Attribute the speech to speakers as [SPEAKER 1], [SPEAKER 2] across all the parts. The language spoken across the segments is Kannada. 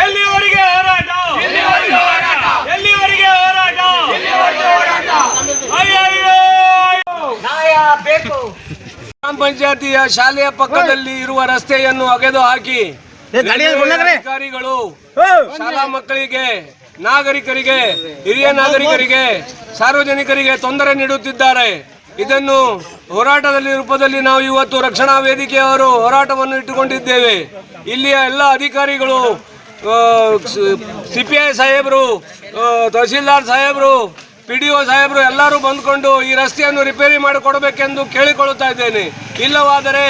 [SPEAKER 1] ಎಲ್ಲಿವರೆಗೆ ಹೋರಾಟ? ಎಲ್ಲಿವರೆಗೆ ಹೋರಾಟ? ಗ್ರಾಮ ಪಂಚಾಯತಿಯ ಶಾಲೆಯ ಪಕ್ಕದಲ್ಲಿ ಇರುವ ರಸ್ತೆಯನ್ನು ಅಗೆದು ಹಾಕಿ ಅಧಿಕಾರಿಗಳು ಶಾಲಾ ಮಕ್ಕಳಿಗೆ, ನಾಗರಿಕರಿಗೆ, ಹಿರಿಯ ನಾಗರಿಕರಿಗೆ, ಸಾರ್ವಜನಿಕರಿಗೆ ತೊಂದರೆ ನೀಡುತ್ತಿದ್ದಾರೆ. ಇದನ್ನು ಹೋರಾಟದಲ್ಲಿ ರೂಪದಲ್ಲಿ ನಾವು ಇವತ್ತು ರಕ್ಷಣಾ ವೇದಿಕೆಯವರು ಹೋರಾಟವನ್ನು ಇಟ್ಟುಕೊಂಡಿದ್ದೇವೆ. ಇಲ್ಲಿಯ ಎಲ್ಲ ಅಧಿಕಾರಿಗಳು, CPI ಸಾಹೇಬರು, ತಹಸೀಲ್ದಾರ್ ಸಾಹೇಬರು, PDO ಸಾಹೇಬರು ಎಲ್ಲರೂ ಬಂದ್ಕೊಂಡು ಈ ರಸ್ತೆಯನ್ನು ರಿಪೇರಿ ಮಾಡಿಕೊಡಬೇಕೆಂದು ಕೇಳಿಕೊಳ್ಳುತ್ತಾ ಇದ್ದೇನೆ. ಇಲ್ಲವಾದರೆ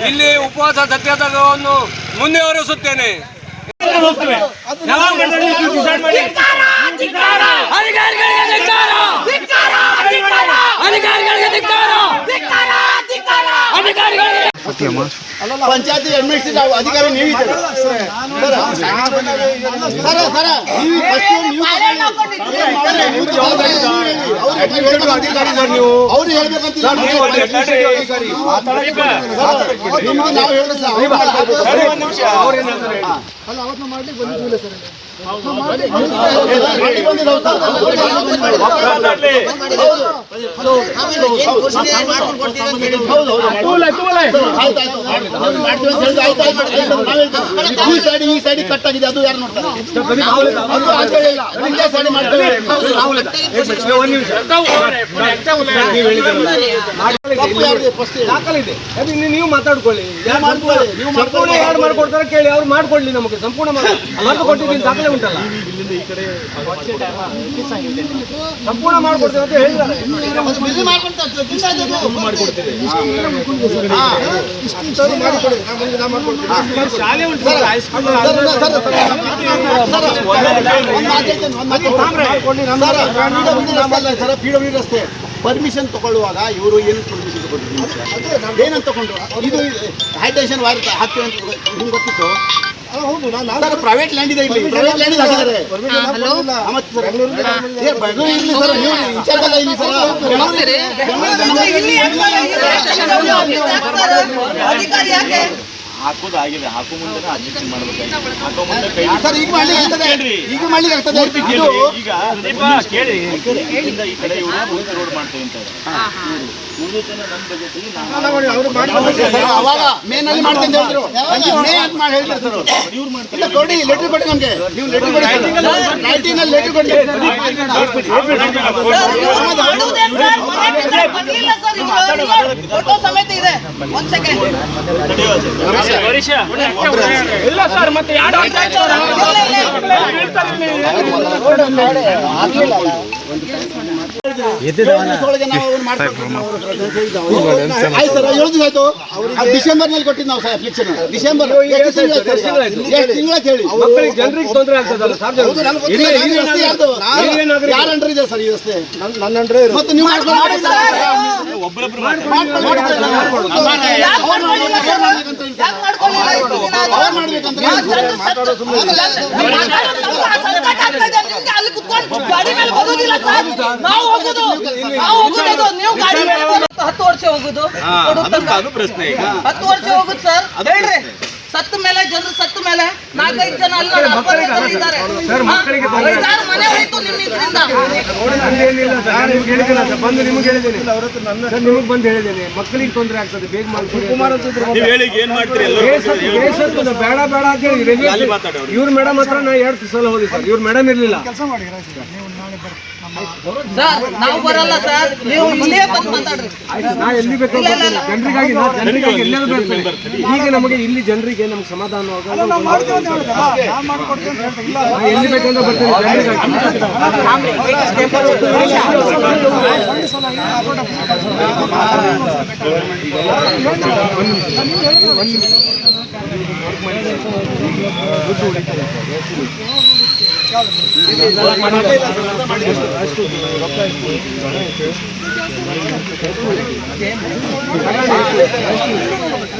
[SPEAKER 1] ಇಲ್ಲಿ ಉಪವಾಸ ಸತ್ಯಾಗ್ರಹವನ್ನು ಮುಂದುವರಿಸುತ್ತೇನೆ.
[SPEAKER 2] ಪಂಚಾಯತಿ ಅಡ್ಮಿನಿಸ್ಟ್ರೇಟಿವ್ ಅಧಿಕಾರಿ ನೀವಿದ್ದೀರಿ ಅವ್ರು ಹೇಳ್ಬೇಕಂತ ನಾವು ಅವತ್ತು ಮಾಡ್ಲಿಕ್ಕೆ ಬಂದಿದ್ದಿಲ್ಲ ಸರ್. ಈ ಸೈಡ್ ಕಟ್ ಆಗಿದೆ, ಅದು ಯಾರು ನೋಡ್ತಾರೆ?
[SPEAKER 1] ನೀವು ಮಾತಾಡ್ಕೊಳ್ಳಿ, ಯಾರು ಮಾಡ್ಕೊಡ್ತಾರೆ ಕೇಳಿ, ಅವ್ರು ಮಾಡ್ಕೊಳ್ಳಿ. ನಮಗೆ ಸಂಪೂರ್ಣ ಕೊಟ್ಟಿದ್ದೀನಿ, ದಾಖಲೆ ಉಂಟಲ್ಲ, ಸಂಪೂರ್ಣ ಮಾಡ್ಕೊಡ್ತೇವೆ ಅಂತ ಹೇಳಿದ್ದಾರೆ.
[SPEAKER 2] PW ರಸ್ತೆ ಪರ್ಮಿಷನ್ ತಗೊಳ್ಳುವಾಗ ಇವರು ಏನು ಪರ್ಮಿಷನ್ ತಗೊಂಡಿದ್ರು, ಏನಂತ ತಗೊಂಡ್ರು? ಇದು ಹೈಟೆನ್ಷನ್ ವೈರ್ ಹಾಕ್ತೀವಿ ಅಂತ ನಿಮ್ಗೆ ಗೊತ್ತಿತ್ತು? ಹೌದು, ನಾನು ಪ್ರೈವೇಟ್ ಲ್ಯಾಂಡ್ ಇದೆ, ಇಲ್ಲಿ ಪ್ರೈವೇಟ್ ಲ್ಯಾಂಡ್ ಹಾಕಿದ್ದಾರೆ.
[SPEAKER 3] ಹಾಕೋದಾಗಿದೆ, ಹಾಕೋ ಮುಂದೆ ಅಡ್ಜಸ್ಟ್ಮೆಂಟ್ ಮಾಡಬೇಕಾಗಿದೆ. ಹಾಕೋ ಮುಂದೆ
[SPEAKER 2] ಈಗ ಮಾಡ್ಲಿಕ್ಕೆ ಆಗ್ತದೆ.
[SPEAKER 3] ಈಗ ಕೇಳಿ, ಈ ಕಡೆ ಇವರು ರೋಡ್ ಮಾಡ್ತೇವೆ ಅಂತ ನಮ್ಮ ಬಜೆಟ್
[SPEAKER 2] ಅವಾಗ ಮೇನಲ್ಲಿ ಮಾಡ್ತೇನೆ ಹೇಳಿದ್ರು, ಮೇ ಅಂತ ಮಾಡಿ ಹೇಳ್ತಾರೆ ಸರ್. ಇವ್ರು ಮಾಡ್ತಾರೆ, ಕೊಡಿ ಲೆಟರ್ ಕೊಡಿ ನಮಗೆ, ನೀವು ಲೆಟರ್ ಕೊಡಿ, 19 ಲೆಟರ್ ಕೊಡಿ.
[SPEAKER 1] ಇಲ್ಲ ಸರ್, ಮತ್ತೆ
[SPEAKER 2] ಡಿಸೆಂಬರ್ ನಲ್ಲಿ ಕೊಟ್ಟಿದ್ದು ನಾವು ಅಪ್ಲಿಕೇಶನ್. ಡಿಸೆಂಬರ್ ತಿಂಗಳ ಕೇಳಿ
[SPEAKER 1] ಜನರಿಗೆ ತೊಂದರೆ ಆಗ್ತದಲ್ಲ.
[SPEAKER 2] ಯಾರ ಅಂಡರ್ ಇದೆ ಸರ್ ಈ ರಸ್ತೆ? ನನ್ನ ಅಂಡರ್. ಮತ್ತೆ ನೀವು
[SPEAKER 4] ಹತ್ತು ವರ್ಷ ಹೋಗುದು, 10 ವರ್ಷ ಹೋಗುದು ಸರ್. ಹೇಳ್ರಿ, ಸತ್ತ ಮೇಲೆ ಜನರು ಸತ್ತ ಮೇಲೆ 4-5 ಜನ ಅಲ್ಲ ಇದ್ದಾರೆ. ಮನೆ ಹೋಯ್ತು ನಿಮ್ಮ ಇದರಿಂದ.
[SPEAKER 1] ನಿಮಗೆ ಬಂದು ಹೇಳಿದ್ದೇನೆ, ಮಕ್ಕಳಿಗೆ ತೊಂದರೆ ಆಗ್ತದೆ, ಬೇಗ ಮಾಡ್ತೀವಿ. ಬೇಡ ಬೇಡ ಅಂತ ಹೇಳಿ ಇವ್ರ ಮೇಡಮ್ ಹತ್ರ ನಾ 2 ಸಲ ಹೋಗಿ ಸರ್, ಇವ್ರ ಮೇಡಮ್ ಇರ್ಲಿಲ್ಲ.
[SPEAKER 4] ಸರ್ ನಾವು ಬರಲ್ಲ ಸರ್, ನೀವು ಇಲ್ಲೇ ಬಂದು ಮಾತಾಡ್ರಿ.
[SPEAKER 1] ನಾ ಎಲ್ಲಿ ಬೇಕಾದ್ರೆ ಜನರಿಗಾಗಿ ಎಲ್ಲೆಲ್ಲ ಬರ್ತೇನೆ. ಈಗ ನಮಗೆ ಇಲ್ಲಿ ಜನರಿಗೆ ನಮ್ಗೆ ಸಮಾಧಾನ ಎಲ್ಲಿ ಬೇಕಂದ್ರೆ ಒಂದು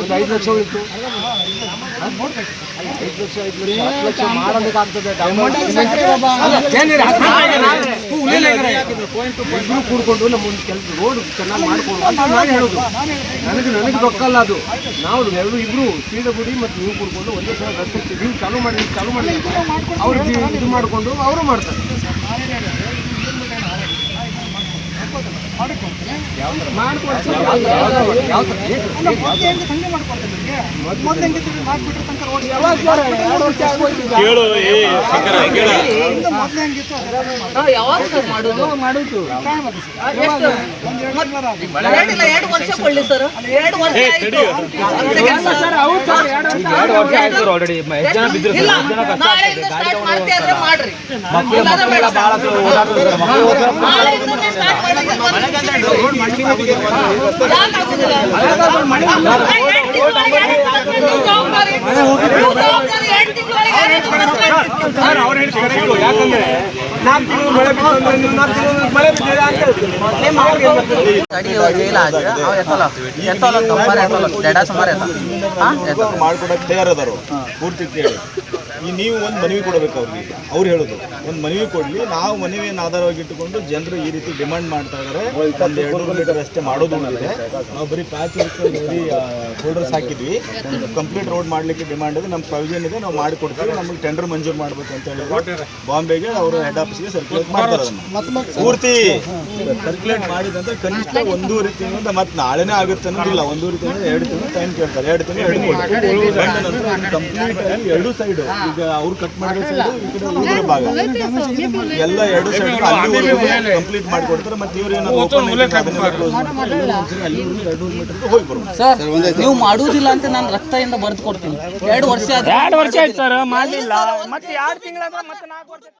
[SPEAKER 1] 5 ಲಕ್ಷ ಉಳಿತು. 5 ಲಕ್ಷ ಮಾಡೋದಕ್ಕಾಗ್ತದೆ. ಇಬ್ರು ಕೂಡ್ಕೊಂಡು ನಮ್ಮೊಂದು ಕೆಲಸ ರೋಡ್ ಚೆನ್ನಾಗಿ ಮಾಡ್ಕೊಂಡು ನಾನು ಹೇಳೋದು ನನಗೆ ಗೊತ್ತಲ್ಲ ಅದು. ನಾವು ಇಬ್ರು ಶ್ರೀರಗುಡಿ ಮತ್ತು ನೀವು ಕೂಡ್ಕೊಂಡು ಒಂದೇ ಸಲ ರಸ್ತೆ ನೀವು ಚಾಲೂ ಮಾಡಿ ಅವ್ರು ಇದು ಮಾಡಿಕೊಂಡು ಅವರು ಮಾಡ್ತಾರೆ.
[SPEAKER 4] ಯಾವಾಗ ಸರ್ ಮಾಡುದು? 2 ವರ್ಷ ಕೊಳ್ಳಿ ಸರ್. 2 ವರ್ಷ ಆಯ್ತು. ಇಲ್ಲ, ನಾಳೆಯಿಂದ ಸ್ಟಾರ್ಟ್ ಮಾಡ್ತೀವಿ ಅಂದ್ರೆ ಮಾಡ್ರಿ. ಇಲ್ಲಾಂದ್ರೆ ಬೇಡ. ನಾಳೆಯಿಂದನೇ ಸ್ಟಾರ್ಟ್ ಮಾಡಿದ್ರೆ
[SPEAKER 1] ಯಾಕಂದ್ರೆ 4 ತಿಂಗಳು ಮಳೆ ಬಿದ್ದು ನೀವು 4 ತಿಂಗಳು ಮಳೆ ಬಿದ್ದಿದೆ ಅಂತ
[SPEAKER 3] ಮಾಡ್ಕೊಡಕ್ಕೆ ತಯಾರದಾರು ಪೂರ್ತಿ ಕೇಳಿ. ಈ ನೀವು ಒಂದು ಮನವಿ ಕೊಡಬೇಕು ಅವ್ರಿಗೆ. ಅವ್ರು ಹೇಳೋದು ಒಂದು ಮನವಿ ಕೊಡಲಿ, ನಾವು ಮನವಿಯನ್ನು ಆಧಾರವಾಗಿ ಇಟ್ಟುಕೊಂಡು ಜನರು ಈ ರೀತಿ ಡಿಮಾಂಡ್ ಮಾಡ್ತಾ ಇದ್ದಾರೆ. ಒಂದು 200 ಮೀಟರ್ ಅಷ್ಟೇ ಮಾಡೋದು ಇದೆ. ನಾವು ಬರೀ ಪ್ಯಾಚ್ ವರ್ಕ್ ಬರೀ ಫೋಲ್ಡರ್ಸ್ ಹಾಕಿದ್ವಿ. ಕಂಪ್ಲೀಟ್ ರೋಡ್ ಮಾಡಲಿಕ್ಕೆ ಡಿಮಾಂಡ್ ಇದೆ. ನಮ್ಮ ಪ್ರೊವಿಷನ್ ಇದೆ, ನಾವು ಮಾಡಿಕೊಡ್ತೀವಿ. ನಮಗೆ ಟೆಂಡರ್ ಮಂಜೂರು ಮಾಡಬೇಕು ಅಂತ ಹೇಳಿದ್ರು. ಬಾಂಬೆಗೆ ಅವರು ಹೆಡ್ ಆಫೀಸ್ಗೆ ಸರ್ಕ್ಯುಲೇಟ್ ಮಾಡ್ತಾರೆ. ಅದನ್ನು ಪೂರ್ತಿ ಸರ್ಕ್ಯುಲೇಟ್ ಮಾಡಿದಂತೆ ಕನಿಷ್ಠ 1.5 ತಿಂಗಳಿಂದ ಮತ್ತೆ ನಾಳೆನೇ ಆಗುತ್ತೆ ಅನ್ನೋದಿಲ್ಲ. 1.5 ತಿಂಗಳು 2 ತಿಂಗಳು ಟೈಮ್ ಕೇಳ್ತಾರೆ. 2 ತಿಂಗಳು ಕಂಪ್ಲೀಟ್ ಆಗಿ 2 ಸೈಡು ಈಗ ಅವ್ರು ಕಟ್ ಮಾಡಿರೋ ಸೈಡು, ಈ ಕಡೆ ಉಳಿದ ಭಾಗ ಎಲ್ಲ 2 ಸೈಡ್ ಅಲ್ಲಿವರೆಗೂ ಕಂಪ್ಲೀಟ್ ಮಾಡಿಕೊಡ್ತಾರೆ. ಮತ್ತೆ ಇವ್ರು ಏನಾದ್ರು ಹೋಗಿ ಬರ್ಬೋದು.
[SPEAKER 4] ಸರ್, ನೀವು ಮಾಡುವುದಿಲ್ಲ ಅಂತ ನಾನು ರಕ್ತದಿಂದ ಬರೆದು ಕೊಡ್ತೀನಿ. 2 ವರ್ಷ ಆಯ್ತು ಸರ್, ಮಾಡಲಿಲ್ಲ. ಮತ್ತೆ 2 ತಿಂಗಳಾದ್ರೆ ಮತ್ತೆ 4 ವರ್ಷ